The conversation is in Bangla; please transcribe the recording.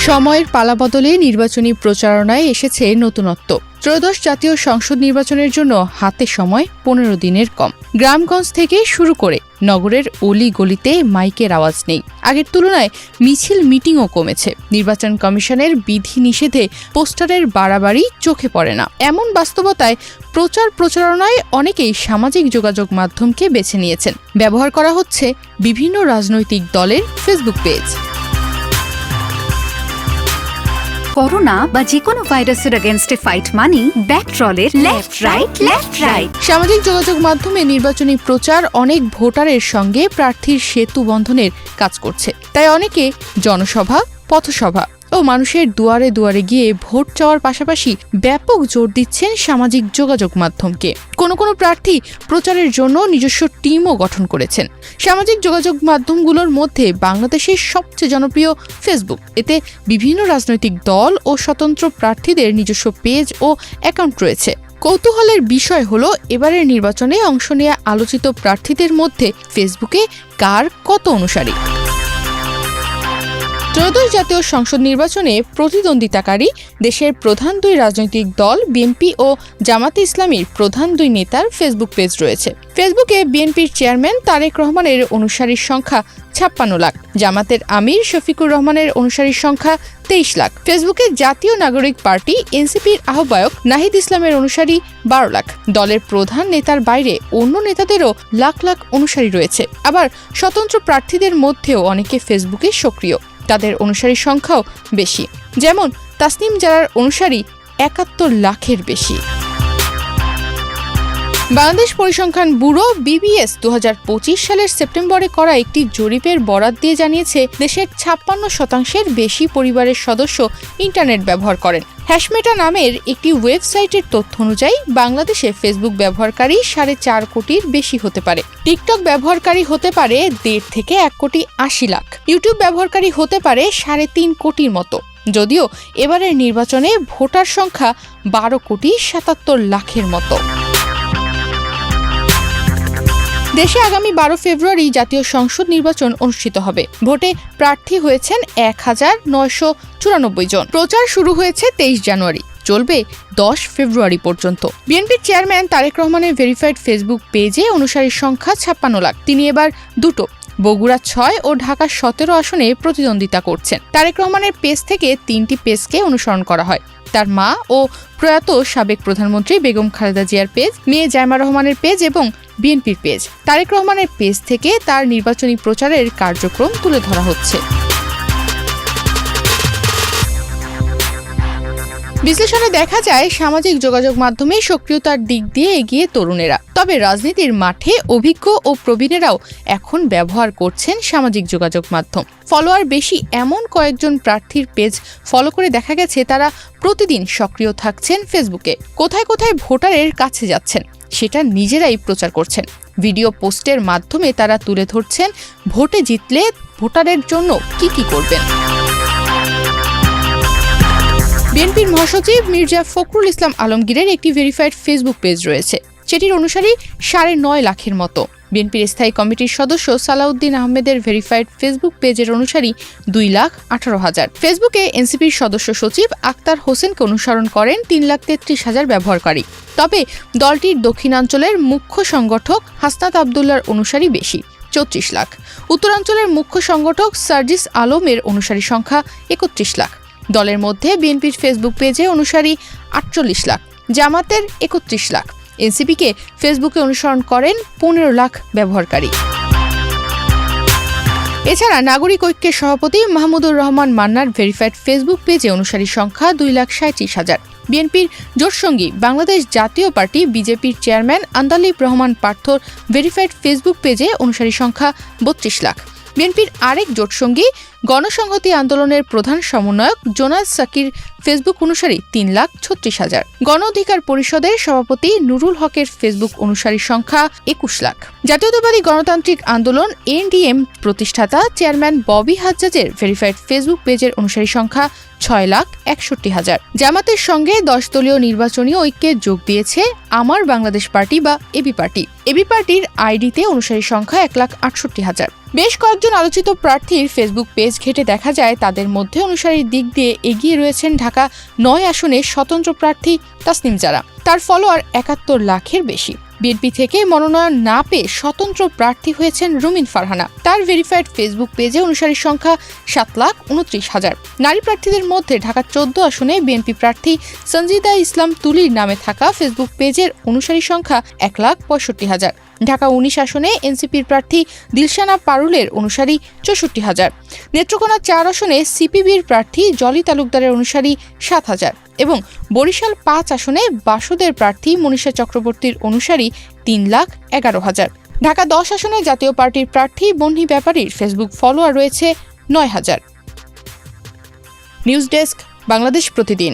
সময়ের পালাবদলে নির্বাচনী প্রচারণায় এসেছে নতুনত্ব। ত্রয়োদশ জাতীয় সংসদ নির্বাচনের জন্য হাতে সময় 15 দিনের কম। গ্রামগঞ্জ থেকে শুরু করে নগরের অলি গলিতে মাইকের আওয়াজ নেই। আগের তুলনায় মিছিল মিটিংও কমেছে। নির্বাচন কমিশনের বিধি নিষেধে পোস্টারের বাড়াবাড়ি চোখে পড়ে না। এমন বাস্তবতায় প্রচারণায় অনেকেই সামাজিক যোগাযোগ মাধ্যমকে বেছে নিয়েছেন। ব্যবহার করা হচ্ছে বিভিন্ন রাজনৈতিক দলের ফেসবুক পেজ। করোনা বা যে কোনো ভাইরাসের এগেইনস্টে ফাইট মানি ব্যাকট্রলের লেফট রাইট। সামাজিক যোগাযোগ মাধ্যমে নির্বাচনী প্রচার অনেক ভোটারের সঙ্গে প্রার্থীর সেতু বন্ধনের কাজ করছে। তাই অনেকে জনসভা, পথসভা ও মানুষের দুয়ারে দুয়ারে গিয়ে ভোট চাওয়ার পাশাপাশি ব্যাপক জোর দিচ্ছেন সামাজিক যোগাযোগ মাধ্যমকে। কোনো প্রার্থী প্রচারের জন্য নিজস্ব টিমও গঠন করেছেন। সামাজিক যোগাযোগ মাধ্যমগুলোর মধ্যে বাংলাদেশের সবচেয়ে জনপ্রিয় ফেসবুক। এতে বিভিন্ন রাজনৈতিক দল ও স্বতন্ত্র প্রার্থীদের নিজস্ব পেজ ও অ্যাকাউন্ট রয়েছে। কৌতূহলের বিষয় হলো এবারের নির্বাচনে অংশ নেওয়া আলোচিত প্রার্থীদের মধ্যে ফেসবুকে কার কত অনুসারী। ত্রয়োদশ জাতীয় সংসদ নির্বাচনে প্রতিদ্বন্দ্বিতাকারী দেশের প্রধান দুই রাজনৈতিক দল বিএনপি ও জামাতে ইসলামীর প্রধান দুই নেতার ফেসবুক পেজ রয়েছে। ফেসবুকে বিএনপির চেয়ারম্যান তারেক রহমানের অনুসারীর সংখ্যা 56 লাখ, জামাতের আমির শফিকুর রহমানের অনুসারীর সংখ্যা 23 লাখ। ফেসবুকে জাতীয় নাগরিক পার্টি এনসিপির আহ্বায়ক নাহিদ ইসলামের অনুসারী 12 লাখ। দলের প্রধান নেতার বাইরে অন্য নেতাদেরও লাখ লাখ অনুসারী রয়েছে। আবার স্বতন্ত্র প্রার্থীদের মধ্যেও অনেকে ফেসবুকে সক্রিয়, তাদের অনুসারীর সংখ্যাও বেশি। যেমন তাসনিম জারার অনুসারী 71 লাখের বেশি। বাংলাদেশ পরিসংখ্যান ব্যুরো বিবিএস 2025 সালের সেপ্টেম্বরে করা একটি জরিপের বরাত দিয়ে জানিয়েছে, দেশের 56% বেশি পরিবারের সদস্য ইন্টারনেট ব্যবহার করেন। হ্যাশমেটা নামের একটি ওয়েবসাইটের তথ্য অনুযায়ী বাংলাদেশে ফেসবুক ব্যবহারকারী 4.5 কোটির বেশি হতে পারে। টিকটক ব্যবহারকারী হতে পারে 1.5 থেকে 1 কোটি 80 লাখ। ইউটিউব ব্যবহারকারী হতে পারে 3.5 কোটির মতো। যদিও এবারের নির্বাচনে ভোটার সংখ্যা 12 কোটি 77 লাখের মতো। দেশে আগামী 12 ফেব্রুয়ারি জাতীয় সংসদ নির্বাচন অনুষ্ঠিত হবে। ভোটে প্রার্থী হয়েছেন 1994 জন। প্রচার শুরু হয়েছে 23 জানুয়ারি, চলবে 10 ফেব্রুয়ারি পর্যন্ত। বিএনপির চেয়ারম্যান তারেক রহমানের ভেরিফাইড ফেসবুক পেজে অনুসারীর সংখ্যা 56 লাখ। তিনি এবার দুটো বগুড়া 6 ও ঢাকা 17 আসনে প্রতিদ্বন্দ্বিতা করছেন। তারেক রহমানের পেজ থেকে 3টি পেজকে অনুসরণ করা হয়। তার মা ও প্রয়াত সাবেক প্রধানমন্ত্রী বেগম খালেদা জিয়ার পেজ, মেয়ে জাইমা রহমানের পেজ এবং বিএনপির পেজ। তারেক রহমানের পেজ থেকে তার নির্বাচনী প্রচারের কার্যক্রম তুলে ধরা হচ্ছে। বিশ্লেষণে দেখা যায়, সামাজিক যোগাযোগ মাধ্যমে সক্রিয়তার দিক দিয়ে এগিয়ে তরুণেরা। তবে রাজনীতির মাঠে অভিজ্ঞ ও প্রবীণেরাও এখন ব্যবহার করছেন সামাজিক যোগাযোগ মাধ্যম। ফলোয়ার বেশি এমন কয়েকজন প্রার্থীর পেজ ফলো করে দেখা গেছে তারা প্রতিদিন সক্রিয় থাকছেন ফেসবুকে। কোথায় কোথায় ভোটারের কাছে যাচ্ছেন সেটা নিজেরাই প্রচার করছেন। ভিডিও পোস্টের মাধ্যমে তারা তুলে ধরছেন ভোটে জিতলে ভোটারের জন্য কি করবেন। বিএনপির মহাসচিব মির্জা ফখরুল ইসলাম আলমগীরের একটি ভেরিফাইড ফেসবুক পেজ রয়েছে। সেটির অনুসারী 9.5 লাখের মতো। বিএনপির স্থায়ী কমিটির সদস্য সালাউদ্দিন আহমেদের ভেরিফাইড ফেসবুক পেজের অনুসারী 2,18,000। ফেসবুকে এনসিপির সদস্য সচিব আক্তার হোসেনকে অনুসরণ করেন 3,33,000 ব্যবহারকারী। তবে দলটির দক্ষিণাঞ্চলের মুখ্য সংগঠক হাসনাত আবদুল্লাহর অনুসারী বেশি, 34 লাখ। উত্তরাঞ্চলের মুখ্য সংগঠক সার্জিস আলমের অনুসারী সংখ্যা 31 লাখ। দলের মধ্যে বিএনপির ফেসবুক পেজে অনুসারী 48 লাখ, জামাতের 31 লাখ। এনসিপিকে ফেসবুকে অনুসরণ করেন 15 লাখ ব্যবহারকারী। এছাড়া নাগরিক ঐক্যের সভাপতি মাহমুদুর রহমান মান্নার ভেরিফাইড ফেসবুক পেজে অনুসারীর সংখ্যা 2,37,000। বিএনপির জোটসঙ্গী বাংলাদেশ জাতীয় পার্টি বিজেপির চেয়ারম্যান আন্দালিব রহমান পার্থর ভেরিফাইড ফেসবুক পেজে অনুসারী সংখ্যা 32 লাখ। বিএনপির আরেক জোটসঙ্গী গণসংহতি আন্দোলনের প্রধান সমন্বয়ক জোনাস সাকির ফেসবুক অনুসারী 3,36,000। গণ অধিকার পরিষদের সভাপতি নুরুল হকের ফেসবুক অনুসারীর সংখ্যা 21 লাখ। জাতীয়তাবাদী গণতান্ত্রিক আন্দোলন এনডিএম প্রতিষ্ঠাতা চেয়ারম্যান ববি হাজ্জাজের ভেরিফাইড ফেসবুক পেজের অনুসারী সংখ্যা 6,61,000। জামাতের সঙ্গে 10 দলীয় নির্বাচনী ঐক্যে যোগ দিয়েছে আমার বাংলাদেশ পার্টি বা এবি পার্টি। এবি পার্টির আইডিতে অনুসারী সংখ্যা 1,68,000। বেশ কয়েকজন আলোচিত প্রার্থীর ফেসবুক পেজ ঘেঁটে দেখা যায় তাদের মধ্যে অনুসারীর দিক দিয়ে এগিয়ে রয়েছেন ঢাকা 9 আসনে স্বতন্ত্র প্রার্থী তাসনিম জারা। তার ফলোয়ার 71 লাখের বেশি। বিএনপি থেকে মনোনয়ন না পেয়ে স্বতন্ত্র প্রার্থী হয়েছেন রুমিন ফারহানা। তার ভেরিফাইড ফেসবুক পেজে অনুসারীর সংখ্যা 7,29,000। নারী প্রার্থীদের মধ্যে ঢাকা 14 আসনে বিএনপি প্রার্থী সঞ্জিদা ইসলাম তুলির নামে থাকা ফেসবুক পেজের অনুসারী সংখ্যা 1,65,000। ঢাকা 19 আসনে এনসিপির প্রার্থী দিলশানা পারুলের অনুসারী 64,000। নেত্রকোনা 4 আসনে সিপিবির প্রার্থী জলি তালুকদারের অনুসারী 7,000 এবং বরিশাল 5 আসনে বাসুদের প্রার্থী মনীষা চক্রবর্তীর অনুসারী 3,11,000। ঢাকা 10 আসনে জাতীয় পার্টির প্রার্থী বন্যী ব্যাপারীর ফেসবুক ফলোয়ার রয়েছে 9,000। নিউজ ডেস্ক, বাংলাদেশ প্রতিদিন।